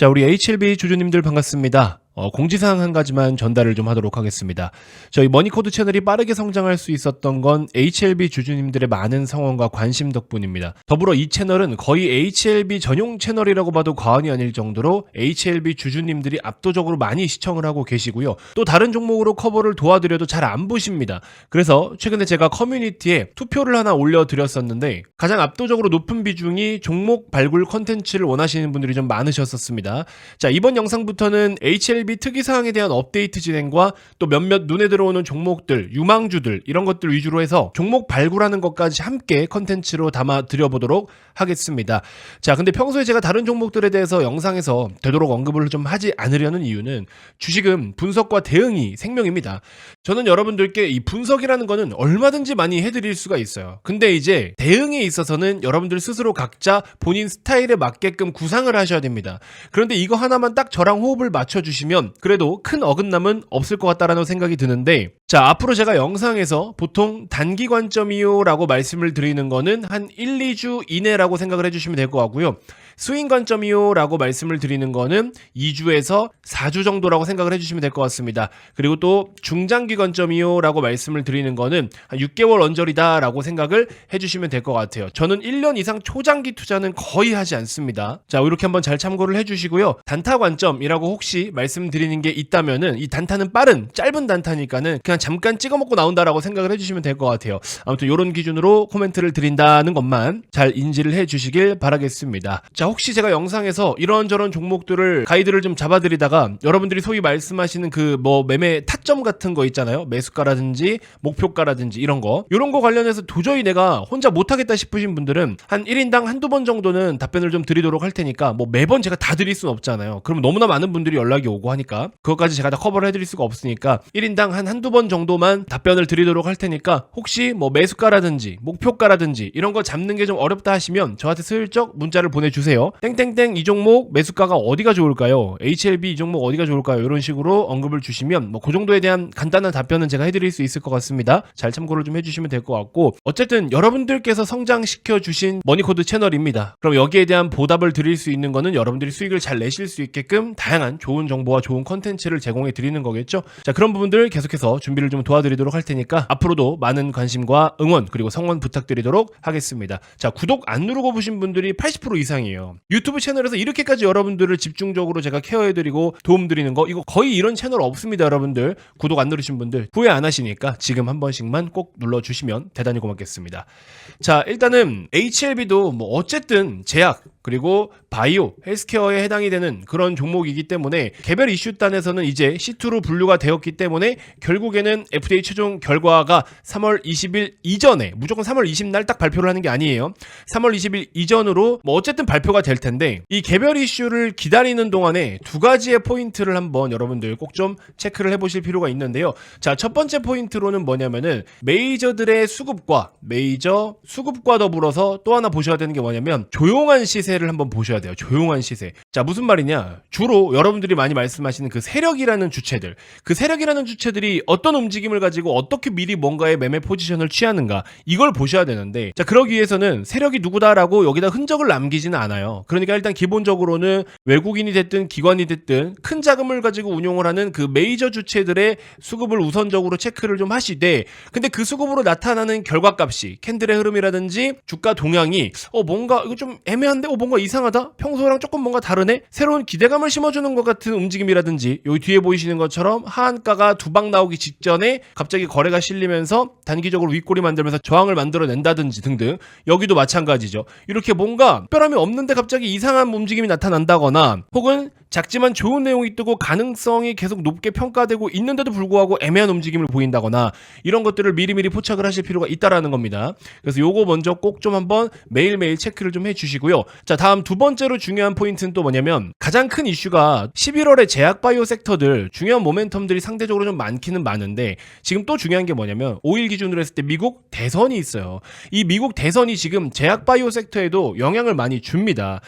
자, 우리 HLB 주주님들 반갑습니다. 공지사항 한 가지만 전달을 좀 하도록 하겠습니다. 저희 머니코드 채널이 빠르게 성장할 수 있었던 건 HLB 주주님들의 많은 성원과 관심 덕분입니다. 더불어 이 채널은 거의 HLB 전용 채널이라고 봐도 과언이 아닐 정도로 HLB 주주님들이 압도적으로 많이 시청을 하고 계시고요. 또 다른 종목으로 커버를 도와드려도 잘 안 보십니다. 그래서 최근에 제가 커뮤니티에 투표를 하나 올려드렸었는데 가장 압도적으로 높은 비중이 종목 발굴 컨텐츠를 원하시는 분들이 좀 많으셨었습니다. 자, 이번 영상부터는 HLB 특이사항에 대한 업데이트 진행과 또 몇몇 눈에 들어오는 종목들, 유망주들 이런 것들 위주로 해서 종목 발굴하는 것까지 함께 컨텐츠로 담아 드려보도록 하겠습니다. 자, 근데 평소에 제가 다른 종목들에 대해서 영상에서 되도록 언급을 좀 하지 않으려는 이유는 주식은 분석과 대응이 생명입니다. 저는 여러분들께 이 분석이라는 거는 얼마든지 많이 해드릴 수가 있어요. 근데 이제 대응에 있어서는 여러분들 스스로 각자 본인 스타일에 맞게끔 구상을 하셔야 됩니다. 그런데 이거 하나만 딱 저랑 호흡을 맞춰주시면 그래도 큰 어긋남은 없을 것 같다라는 생각이 드는데, 자, 앞으로 제가 영상에서 보통 단기 관점이요 라고 말씀을 드리는 거는 한 1, 2주 이내라고 생각을 해주시면 될 것 같고요. 스윙 관점이요 라고 말씀을 드리는 거는 2주에서 4주 정도라고 생각을 해주시면 될 것 같습니다. 그리고 또 중장기 관점이요 라고 말씀을 드리는 거는 한 6개월 언저리다 라고 생각을 해주시면 될 것 같아요. 저는 1년 이상 초장기 투자는 거의 하지 않습니다. 자, 이렇게 한번 잘 참고를 해주시고요. 단타 관점이라고 혹시 말씀드리는 게 있다면은 이 단타는 빠른 짧은 단타니까는 그냥 잠깐 찍어 먹고 나온다라고 생각을 해주시면 될 것 같아요. 아무튼 이런 기준으로 코멘트를 드린다는 것만 잘 인지를 해주시길 바라겠습니다. 자, 혹시 제가 영상에서 이런저런 종목들을 가이드를 좀 잡아드리다가 여러분들이 소위 말씀하시는 그 매매 타점 같은 거 있잖아요. 매수가라든지 목표가라든지 이런 거 관련해서 도저히 내가 혼자 못하겠다 싶으신 분들은 한 1인당 한두 번 정도는 답변을 좀 드리도록 할 테니까 매번 제가 다 드릴 수는 없잖아요. 그럼 너무나 많은 분들이 연락이 오고 하니까 그것까지 제가 다 커버를 해드릴 수가 없으니까 1인당 한두 번 정도만 답변을 드리도록 할 테니까 혹시 매수가라든지 목표가라든지 이런 거 잡는 게 좀 어렵다 하시면 저한테 슬쩍 문자를 보내주세요. 땡땡땡 이 종목 매수가가 어디가 좋을까요? HLB 이 종목 어디가 좋을까요? 이런 식으로 언급을 주시면 그 정도에 대한 간단한 답변은 제가 해드릴 수 있을 것 같습니다. 잘 참고를 좀 해주시면 될 것 같고, 어쨌든 여러분들께서 성장시켜 주신 머니코드 채널입니다. 그럼 여기에 대한 보답을 드릴 수 있는 거는 여러분들이 수익을 잘 내실 수 있게끔 다양한 좋은 정보와 좋은 컨텐츠를 제공해 드리는 거겠죠. 자, 그런 부분들 계속해서 준비를 좀 도와드리도록 할 테니까 앞으로도 많은 관심과 응원 그리고 성원 부탁드리도록 하겠습니다. 자, 구독 안 누르고 보신 분들이 80% 이상이에요. 유튜브 채널에서 이렇게까지 여러분들을 집중적으로 제가 케어해드리고 도움드리는 거 이거 거의 이런 채널 없습니다. 여러분들 구독 안 누르신 분들 후회 안 하시니까 지금 한 번씩만 꼭 눌러주시면 대단히 고맙겠습니다. 자, 일단은 HLB도 어쨌든 제약 그리고 바이오, 헬스케어에 해당이 되는 그런 종목이기 때문에 개별 이슈단에서는 이제 C2로 분류가 되었기 때문에 결국에는 FDA 최종 결과가 3월 20일 이전에 무조건 3월 20날 딱 발표를 하는 게 아니에요. 3월 20일 이전으로 어쨌든 발표가 될 텐데 이 개별 이슈를 기다리는 동안에 두 가지의 포인트를 한번 여러분들 꼭 좀 체크를 해보실 필요가 있는데요. 자, 첫 번째 포인트로는 뭐냐면은 메이저들의 수급과 더불어서 또 하나 보셔야 되는 게 뭐냐면 조용한 시세를 한번 보셔야 돼요. 조용한 시세. 자, 무슨 말이냐? 주로 여러분들이 많이 말씀하시는 그 세력이라는 주체들, 그 세력이라는 주체들이 어떤 움직임을 가지고 어떻게 미리 뭔가의 매매 포지션을 취하는가 이걸 보셔야 되는데, 자, 그러기 위해서는 세력이 누구다라고 여기다 흔적을 남기지는 않아요. 그러니까 일단 기본적으로는 외국인이 됐든 기관이 됐든 큰 자금을 가지고 운용을 하는 그 메이저 주체들의 수급을 우선적으로 체크를 좀 하시되, 근데 그 수급으로 나타나는 결과값이 캔들의 흐름이라든지 주가 동향이 뭔가 이거 좀 애매한데 뭔가 이상하다? 평소랑 조금 뭔가 다르네? 새로운 기대감을 심어주는 것 같은 움직임이라든지 여기 뒤에 보이시는 것처럼 하한가가 두 방 나오기 직전에 갑자기 거래가 실리면서 단기적으로 윗꼬리 만들면서 저항을 만들어낸다든지 등등, 여기도 마찬가지죠. 이렇게 뭔가 특별함이 없는데 갑자기 이상한 움직임이 나타난다거나 혹은 작지만 좋은 내용이 뜨고 가능성이 계속 높게 평가되고 있는데도 불구하고 애매한 움직임을 보인다거나 이런 것들을 미리미리 포착을 하실 필요가 있다라는 겁니다. 그래서 요거 먼저 꼭 좀 한번 매일매일 체크를 좀 해주시고요. 자, 다음 두 번째로 중요한 포인트는 또 뭐냐면 가장 큰 이슈가 11월에 제약 바이오 섹터들 중요한 모멘텀들이 상대적으로 좀 많기는 많은데 지금 또 중요한 게 뭐냐면 5일 기준으로 했을 때 미국 대선이 있어요. 이 미국 대선이 지금 제약 바이오 섹터에도 영향을 많이 줍니다.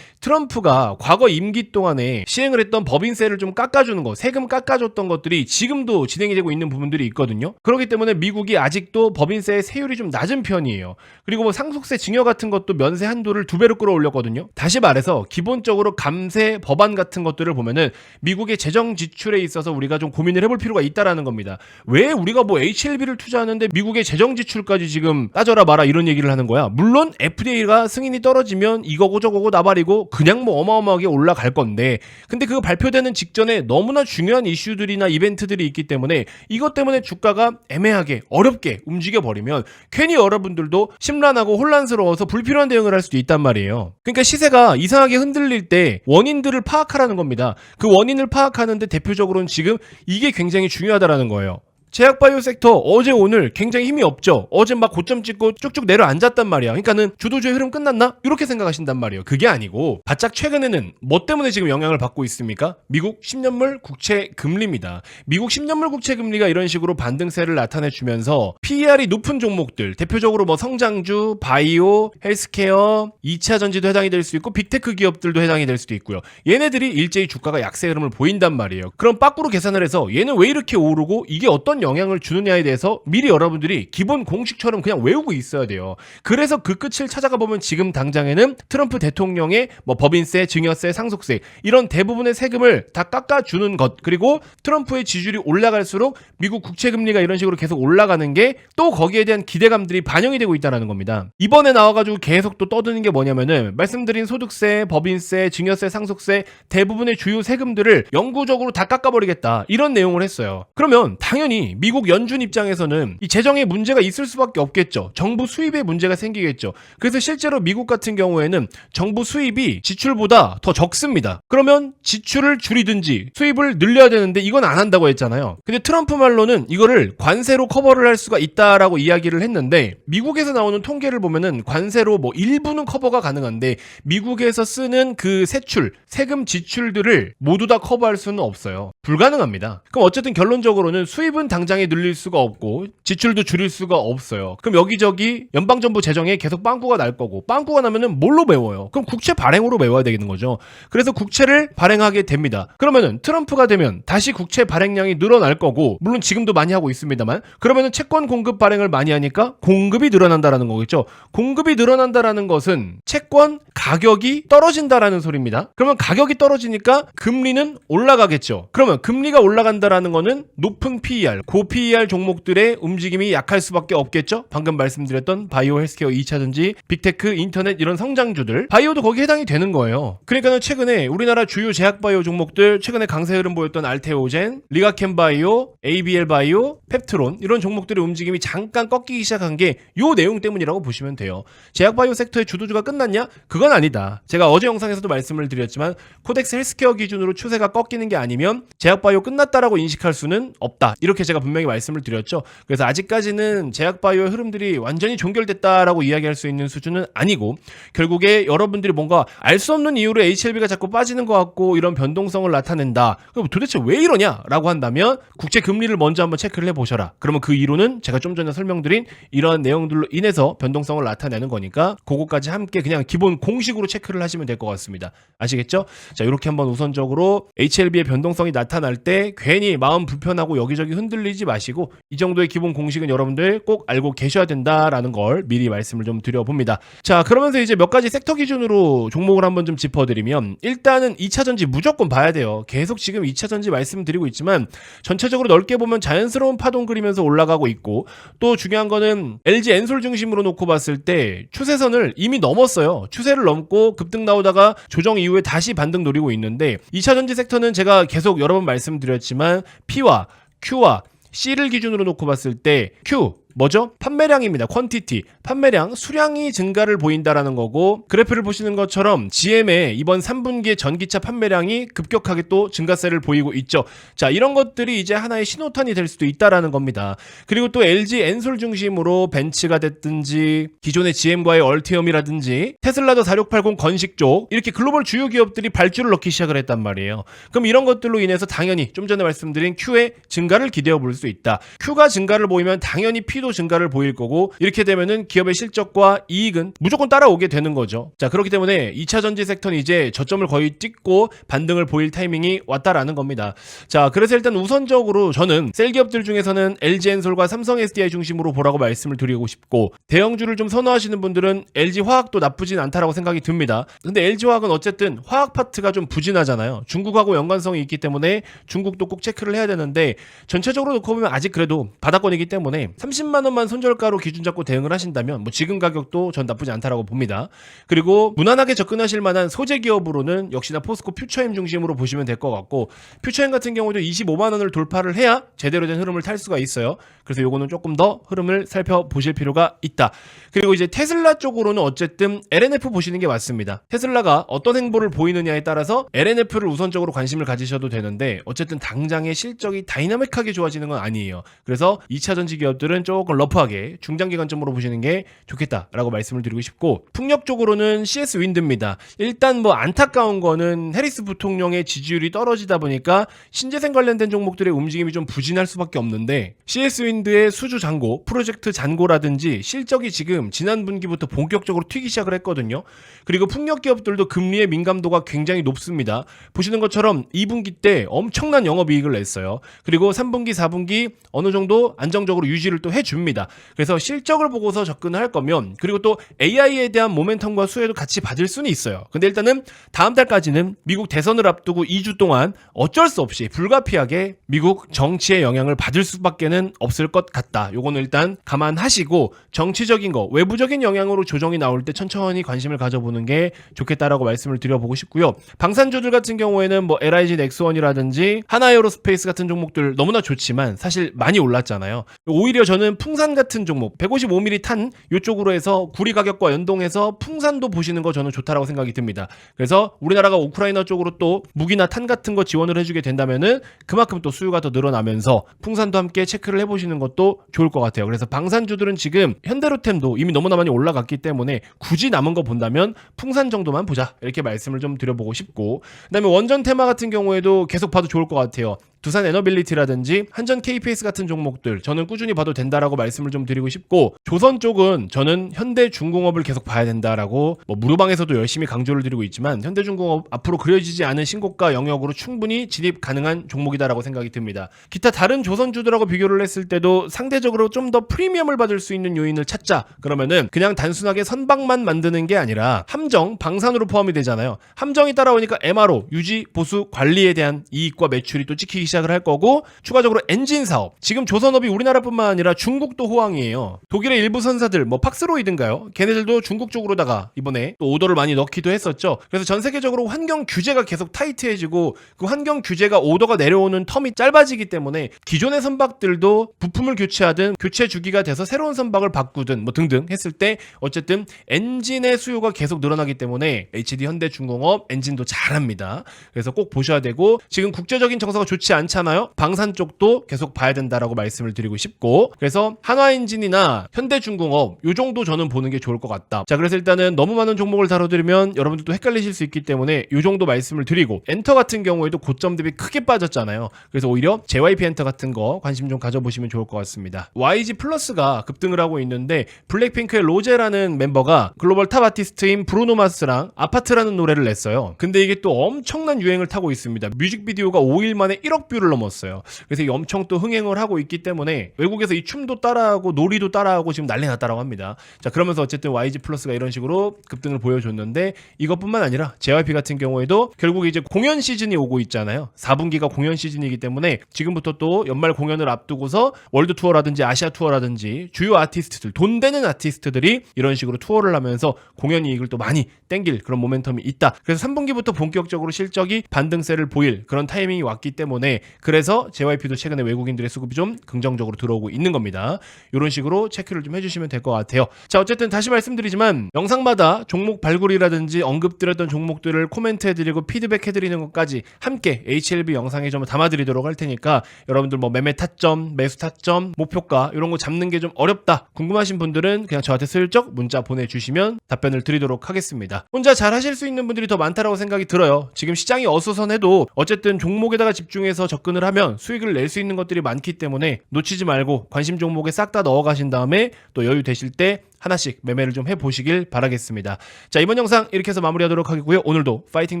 트럼프가 과거 임기 동안에 시행을 했던 법인세를 좀 깎아주는 거, 세금 깎아줬던 것들이 지금도 진행이 되고 있는 부분들이 있거든요. 그렇기 때문에 미국이 아직도 법인세의 세율이 좀 낮은 편이에요. 그리고 뭐 상속세 증여 같은 것도 면세 한도를 2배로 끌어올렸거든요. 다시 말해서 기본적으로 감세 법안 같은 것들을 보면은 미국의 재정 지출에 있어서 우리가 좀 고민을 해볼 필요가 있다라는 겁니다. 왜 우리가 뭐 HLB를 투자하는데 미국의 재정 지출까지 지금 따져라 마라 이런 얘기를 하는 거야. 물론 FDA가 승인이 떨어지면 이거고 저거고 나발이고 그냥 뭐 어마어마하게 올라갈 건데, 근데 그거 발표되는 직전에 너무나 중요한 이슈들이나 이벤트들이 있기 때문에 이것 때문에 주가가 애매하게 어렵게 움직여 버리면 괜히 여러분들도 심란하고 혼란스러워서 불필요한 대응을 할 수도 있단 말이에요. 그러니까 시세가 이상하게 흔들릴 때 원인들을 파악하라는 겁니다. 그 원인을 파악하는데 대표적으로는 지금 이게 굉장히 중요하다라는 거예요. 제약바이오 섹터 어제 오늘 굉장히 힘이 없죠. 어제 막 고점 찍고 쭉쭉 내려앉았단 말이야. 그러니까는 주도주의 흐름 끝났나? 이렇게 생각하신단 말이에요. 그게 아니고 바짝 최근에는 뭐 때문에 지금 영향을 받고 있습니까? 미국 10년물 국채 금리입니다. 미국 10년물 국채 금리가 이런 식으로 반등세를 나타내주면서 PER이 높은 종목들, 대표적으로 뭐 성장주, 바이오, 헬스케어, 2차 전지도 해당이 될 수 있고 빅테크 기업들도 해당이 될 수도 있고요. 얘네들이 일제히 주가가 약세 흐름을 보인단 말이에요. 그럼 빠꾸로 계산을 해서 얘는 왜 이렇게 오르고 이게 어떤 영향을 주느냐에 대해서 미리 여러분들이 기본 공식처럼 그냥 외우고 있어야 돼요. 그래서 그 끝을 찾아가 보면 지금 당장에는 트럼프 대통령의 뭐 법인세, 증여세, 상속세 이런 대부분의 세금을 다 깎아주는 것, 그리고 트럼프의 지지율이 올라갈수록 미국 국채 금리가 이런 식으로 계속 올라가는 게 또 거기에 대한 기대감들이 반영이 되고 있다는 겁니다. 이번에 나와가지고 계속 또 떠드는 게 뭐냐면은 말씀드린 소득세, 법인세, 증여세, 상속세 대부분의 주요 세금들을 영구적으로 다 깎아버리겠다 이런 내용을 했어요. 그러면 당연히 미국 연준 입장에서는 이 재정에 문제가 있을 수밖에 없겠죠. 정부 수입에 문제가 생기겠죠. 그래서 실제로 미국 같은 경우에는 정부 수입이 지출보다 더 적습니다. 그러면 지출을 줄이든지 수입을 늘려야 되는데 이건 안 한다고 했잖아요. 근데 트럼프 말로는 이거를 관세로 커버를 할 수가 있다라고 이야기를 했는데, 미국에서 나오는 통계를 보면은 관세로 뭐 일부는 커버가 가능한데 미국에서 쓰는 그 세출, 세금 지출들을 모두 다 커버할 수는 없어요. 불가능합니다. 그럼 어쨌든 결론적으로는 수입은 당장에 늘릴 수가 없고 지출도 줄일 수가 없어요. 그럼 여기저기 연방정부 재정에 계속 빵꾸가 날 거고, 빵꾸가 나면은 뭘로 메워요? 그럼 국채 발행으로 메워야 되는 거죠. 그래서 국채를 발행하게 됩니다. 그러면은 트럼프가 되면 다시 국채 발행량이 늘어날 거고, 물론 지금도 많이 하고 있습니다만, 그러면은 채권 공급 발행을 많이 하니까 공급이 늘어난다라는 거겠죠. 공급이 늘어난다라는 것은 채권 가격이 떨어진다라는 소리입니다. 그러면 가격이 떨어지니까 금리는 올라가겠죠. 그러면 금리가 올라간다라는 거는 높은 PER, 고 PER 종목들의 움직임이 약할 수밖에 없겠죠. 방금 말씀드렸던 바이오, 헬스케어, 2차전지, 빅테크, 인터넷 이런 성장주들, 바이오도 거기 해당이 되는 거예요. 그러니까 최근에 우리나라 주요 제약바이오 종목들, 최근에 강세 흐름 보였던 알테오젠, 리가켄바이오, ABL바이오, 펩트론 이런 종목들의 움직임이 잠깐 꺾이기 시작한 게 요 내용 때문이라고 보시면 돼요. 제약바이오 섹터의 주도주가 끝났냐? 그건 아니다. 제가 어제 영상에서도 말씀을 드렸지만 코덱스 헬스케어 기준으로 추세가 꺾이는 게 아니면 제약바이오 끝났다라고 인식할 수는 없다. 이렇게 제가 분명히 말씀을 드렸죠. 그래서 아직까지는 제약바이오의 흐름들이 완전히 종결됐다라고 이야기할 수 있는 수준은 아니고, 결국에 여러분들이 뭔가 알 수 없는 이유로 HLB가 자꾸 빠지는 것 같고 이런 변동성을 나타낸다. 그럼 도대체 왜 이러냐라고 한다면 국채 금리를 먼저 한번 체크를 해보셔라. 그러면 그 이유는 제가 좀 전에 설명드린 이러한 내용들로 인해서 변동성을 나타내는 거니까 그거까지 함께 그냥 기본 공식으로 체크를 하시면 될 것 같습니다. 아시겠죠? 자, 이렇게 한번 우선적으로 HLB의 변동성이 나타날 때 괜히 마음 불편하고 여기저기 흔들리지 마시고 이 정도의 기본 공식은 여러분들 꼭 알고 계셔야 된다라는 걸 미리 말씀을 좀 드려봅니다. 자, 그러면서 이제 몇 가지 섹터 기준으로 종목을 한번 좀 짚어드리면, 일단은 2차전지 무조건 봐야 돼요. 계속 지금 2차전지 말씀드리고 있지만 전체적으로 넓게 보면 자연스러운 파동 그리면서 올라가고 있고, 또 중요한 거는 LG 엔솔 중심으로 놓고 봤을 때 추세선을 이미 넘었어요. 추세를 넘고 급등 나오다가 조정 이후에 다시 반등 노리고 있는데, 2차전지 섹터는 제가 계속 여러 번 말씀드렸지만 P와 Q와 C를 기준으로 놓고 봤을 때 Q 뭐죠? 판매량입니다. 퀀티티. 판매량, 수량이 증가를 보인다라는 거고, 그래프를 보시는 것처럼 GM의 이번 3분기의 전기차 판매량이 급격하게 또 증가세를 보이고 있죠. 자, 이런 것들이 이제 하나의 신호탄이 될 수도 있다라는 겁니다. 그리고 또 LG 엔솔 중심으로 벤츠가 됐든지 기존의 GM과의 얼티엄이라든지 테슬라도 4680 건식 쪽 이렇게 글로벌 주요 기업들이 발주를 넣기 시작을 했단 말이에요. 그럼 이런 것들로 인해서 당연히 좀 전에 말씀드린 Q의 증가를 기대해 볼 수 있다. Q가 증가를 보이면 당연히 P도 수익도 증가를 보일 거고 이렇게 되면은 기업의 실적과 이익은 무조건 따라오게 되는 거죠. 자, 그렇기 때문에 2차 전지 섹터는 이제 저점을 거의 찍고 반등을 보일 타이밍이 왔다라는 겁니다. 자, 그래서 일단 우선적으로 저는 셀 기업들 중에서는 LG엔솔과 삼성 SDI 중심으로 보라고 말씀을 드리고 싶고, 대형주를 좀 선호하시는 분들은 LG화학도 나쁘진 않다라고 생각이 듭니다. 근데 LG화학은 어쨌든 화학 파트가 좀 부진하잖아요. 중국하고 연관성이 있기 때문에 중국도 꼭 체크를 해야 되는데, 전체적으로 놓고 보면 아직 그래도 바닥권이기 때문에 30만 원만 손절가로 기준 잡고 대응을 하신다면 뭐 지금 가격도 전 나쁘지 않다라고 봅니다. 그리고 무난하게 접근하실 만한 소재 기업으로는 역시나 포스코 퓨처엠 중심으로 보시면 될 것 같고, 퓨처엠 같은 경우도 25만 원을 돌파를 해야 제대로 된 흐름을 탈 수가 있어요. 그래서 요거는 조금 더 흐름을 살펴보실 필요가 있다. 그리고 이제 테슬라 쪽으로는 어쨌든 LNF 보시는 게 맞습니다. 테슬라가 어떤 행보를 보이느냐에 따라서 LNF를 우선적으로 관심을 가지셔도 되는데, 어쨌든 당장의 실적이 다이나믹하게 좋아지는 건 아니에요. 그래서 2차 전지 기업들은 조금 러프하게 중장기관점으로 보시는 게 좋겠다라고 말씀을 드리고 싶고, 풍력 쪽으로는 CS 윈드입니다. 일단 뭐 안타까운 거는 해리스 부통령의 지지율이 떨어지다 보니까 신재생 관련된 종목들의 움직임이 좀 부진할 수밖에 없는데, CS 윈드의 수주 잔고, 프로젝트 잔고라든지 실적이 지금 지난 분기부터 본격적으로 튀기 시작을 했거든요. 그리고 풍력 기업들도 금리의 민감도가 굉장히 높습니다. 보시는 것처럼 2분기 때 엄청난 영업이익을 냈어요. 그리고 3분기, 4분기 어느 정도 안정적으로 유지를 또 해줍니다. 그래서 실적을 보고서 접근을 할 거면, 그리고 또 AI에 대한 모멘텀과 수혜도 같이 받을 수는 있어요. 근데 일단은 다음 달까지는 미국 대선을 앞두고 2주 동안 어쩔 수 없이 불가피하게 미국 정치의 영향을 받을 수밖에는 없을 것 같다. 요거는 일단 감안하시고, 정치적인 거, 외부적인 영향으로 조정이 나올 때 천천히 관심을 가져보는 게 좋겠다라고 말씀을 드려보고 싶고요. 방산주들 같은 경우에는 뭐 LIG 넥스원이라든지 하나에어로스페이스 같은 종목들 너무나 좋지만 사실 많이 올랐잖아요. 오히려 저는 풍산 같은 종목, 155mm 탄 이쪽으로 해서 구리 가격과 연동해서 풍산도 보시는 거 저는 좋다라고 생각이 듭니다. 그래서 우리나라가 우크라이나 쪽으로 또 무기나 탄 같은 거 지원을 해주게 된다면은 그만큼 또 수요가 더 늘어나면서 풍산도 함께 체크를 해보시는 것도 좋을 것 같아요. 그래서 방산주들은 지금 현대로템도 이미 너무나 많이 올라갔기 때문에 굳이 남은 거 본다면 풍산 정도만 보자, 이렇게 말씀을 좀 드려보고 싶고, 그다음에 원전 테마 같은 경우에도 계속 봐도 좋을 것 같아요. 두산 에너빌리티라든지 한전 KPS 같은 종목들 저는 꾸준히 봐도 된다라고 말씀을 좀 드리고 싶고, 조선 쪽은 저는 현대중공업을 계속 봐야 된다라고 뭐 무료방에서도 열심히 강조를 드리고 있지만, 현대중공업 앞으로 그려지지 않은 신고가 영역으로 충분히 진입 가능한 종목이다라고 생각이 듭니다. 기타 다른 조선주들하고 비교를 했을 때도 상대적으로 좀 더 프리미엄을 받을 수 있는 요인을 찾자, 그러면은 그냥 단순하게 선박만 만드는 게 아니라 함정, 방산으로 포함이 되잖아요. 함정이 따라오니까 MRO, 유지, 보수, 관리에 대한 이익과 매출이 또 찍히기 시작을 할 거고, 추가적으로 엔진 사업, 지금 조선업이 우리나라뿐만 아니라 중국도 호황이에요. 독일의 일부 선사들, 뭐 팍스로이든가요? 걔네들도 중국 쪽으로다가 이번에 또 오더를 많이 넣기도 했었죠. 그래서 전 세계적으로 환경 규제가 계속 타이트해지고, 그 환경 규제가 오더가 내려오는 텀이 짧아지기 때문에 기존의 선박들도 부품을 교체하든 교체 주기가 돼서 새로운 선박을 바꾸든 뭐 등등 했을 때 어쨌든 엔진의 수요가 계속 늘어나기 때문에 HD 현대중공업 엔진도 잘합니다. 그래서 꼭 보셔야 되고, 지금 국제적인 정서가 좋지 않잖아요. 방산 쪽도 계속 봐야 된다라고 말씀을 드리고 싶고, 그래서 한화엔진이나 현대중공업 요 정도 저는 보는 게 좋을 것 같다. 자, 그래서 일단은 너무 많은 종목을 다뤄드리면 여러분들도 헷갈리실 수 있기 때문에 요 정도 말씀을 드리고, 엔터 같은 경우에도 고점 대비 크게 빠졌잖아요. 그래서 오히려 JYP 엔터 같은 거 관심 좀 가져보시면 좋을 것 같습니다. YG 플러스가 급등을 하고 있는데, 블랙핑크의 로제라는 멤버가 글로벌 탑 아티스트인 브루노 마스랑 아파트라는 노래를 냈어요. 근데 이게 또 엄청난 유행을 타고 있습니다. 뮤직비디오가 5일 만에 1억 뷰를 넘었어요. 그래서 이게 엄청 또 흥행을 하고 있기 때문에 외국에서 이 춤도 따라하고 놀이도 따라하고 지금 난리 났다라고 합니다. 자, 그러면서 어쨌든 YG 플러스가 이런 식으로 급등을 보여줬는데, 이것뿐만 아니라 JYP 같은 경우에도 결국 이제 공연 시즌이 오고 있잖아요. 4분기가 공연 시즌이기 때문에 지금부터 또 연말 공연을 앞두고서 월드 투어라든지 아시아 투어라든지 주요 아티스트들, 돈 되는 아티스트들이 이런 식으로 투어를 하면서 공연 이익을 또 많이 땡길 그런 모멘텀이 있다. 그래서 3분기부터 본격적으로 실적이 반등세를 보일 그런 타이밍이 왔기 때문에, 그래서 JYP도 최근에 외국인들의 수급이 좀 긍정적으로 들어오고 있는 겁니다. 이런 식으로 체크를 좀 해주시면 될 것 같아요. 자, 어쨌든 다시 말씀드리지만 영상마다 종목 발굴이라든지 언급드렸던 종목들을 코멘트해드리고 피드백해드리는 것까지 함께 HLB 영상에 좀 담아드리도록 할 테니까, 여러분들 뭐 매매 타점, 매수 타점, 목표가 이런 거 잡는 게 좀 어렵다 궁금하신 분들은 그냥 저한테 슬쩍 문자 보내주시면 답변을 드리도록 하겠습니다. 혼자 잘 하실 수 있는 분들이 더 많다라고 생각이 들어요. 지금 시장이 어수선해도 어쨌든 종목에다가 집중해서 가서 접근을 하면 수익을 낼 수 있는 것들이 많기 때문에 놓치지 말고 관심 종목에 싹 다 넣어 가신 다음에 또 여유 되실 때 하나씩 매매를 좀 해보시길 바라겠습니다. 자, 이번 영상 이렇게 해서 마무리하도록 하겠고요. 오늘도 파이팅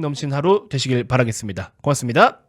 넘치는 하루 되시길 바라겠습니다. 고맙습니다.